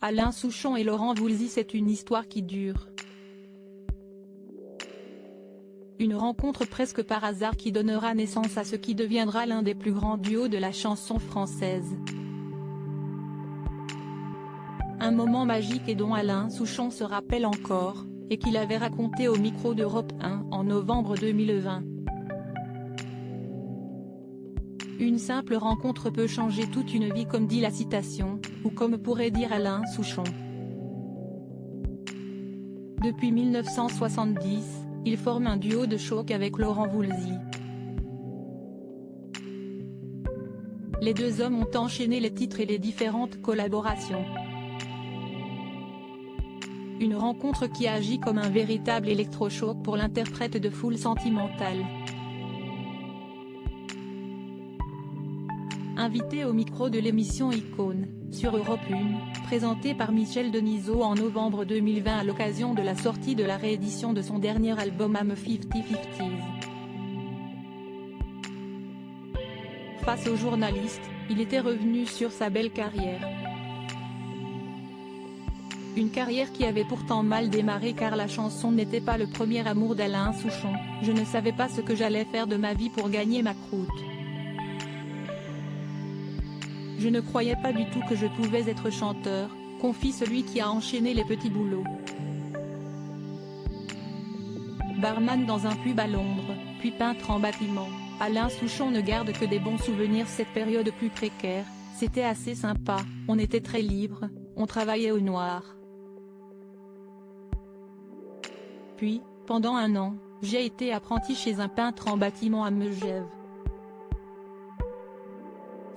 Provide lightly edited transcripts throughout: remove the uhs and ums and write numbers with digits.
Alain Souchon et Laurent Voulzy, c'est une histoire qui dure. Une rencontre presque par hasard qui donnera naissance à ce qui deviendra l'un des plus grands duos de la chanson française. Un moment magique et dont Alain Souchon se rappelle encore, et qu'il avait raconté au micro d'Europe 1 en novembre 2020. Une simple rencontre peut changer toute une vie, comme dit la citation, ou comme pourrait dire Alain Souchon. Depuis 1970, il forme un duo de choc avec Laurent Voulzy. Les deux hommes ont enchaîné les titres et les différentes collaborations. Une rencontre qui agit comme un véritable électrochoc pour l'interprète de Foule Sentimentale. Invité au micro de l'émission Icône, sur Europe 1, présentée par Michel Denisot en novembre 2020 à l'occasion de la sortie de la réédition de son dernier album I'm 50-50s. Face aux journalistes, il était revenu sur sa belle carrière. Une carrière qui avait pourtant mal démarré car la chanson n'était pas le premier amour d'Alain Souchon. Je ne savais pas ce que j'allais faire de ma vie pour gagner ma croûte. Je ne croyais pas du tout que je pouvais être chanteur, confie celui qui a enchaîné les petits boulots. Barman dans un pub à Londres, puis peintre en bâtiment, Alain Souchon ne garde que des bons souvenirs. Cette période plus précaire, c'était assez sympa, on était très libre, on travaillait au noir. Puis, pendant un an, j'ai été apprenti chez un peintre en bâtiment à Megève.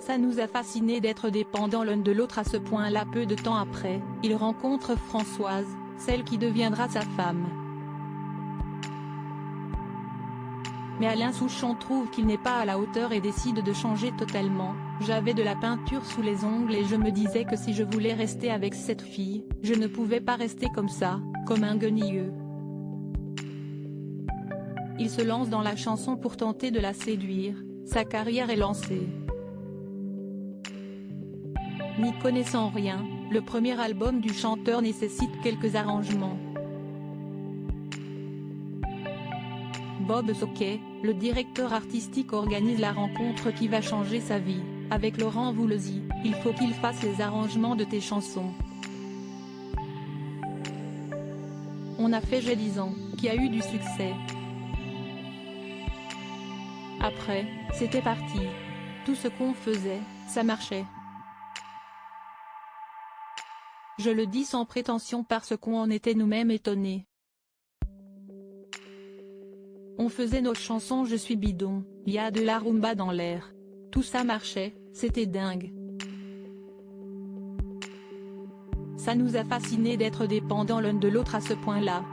Ça nous a fascinés d'être dépendants l'un de l'autre à ce point-là. Peu de temps après, il rencontre Françoise, celle qui deviendra sa femme. Mais Alain Souchon trouve qu'il n'est pas à la hauteur et décide de changer totalement. J'avais de la peinture sous les ongles et je me disais que si je voulais rester avec cette fille, je ne pouvais pas rester comme ça, comme un guenilleux. Il se lance dans la chanson pour tenter de la séduire, sa carrière est lancée. N'y connaissant rien, le premier album du chanteur nécessite quelques arrangements. Bob Soquet, le directeur artistique, organise la rencontre qui va changer sa vie. Avec Laurent Voulzy, il faut qu'il fasse les arrangements de tes chansons. On a fait J'ai 10 ans, qui a eu du succès. Après, c'était parti. Tout ce qu'on faisait, ça marchait. Je le dis sans prétention parce qu'on en était nous-mêmes étonnés. On faisait nos chansons Je suis bidon, il y a de la rumba dans l'air. Tout ça marchait, c'était dingue. Ça nous a fascinés d'être dépendants l'un de l'autre à ce point-là.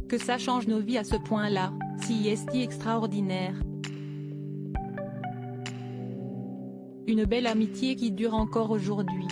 Que ça change nos vies à ce point-là, si est extraordinaire. Une belle amitié qui dure encore aujourd'hui.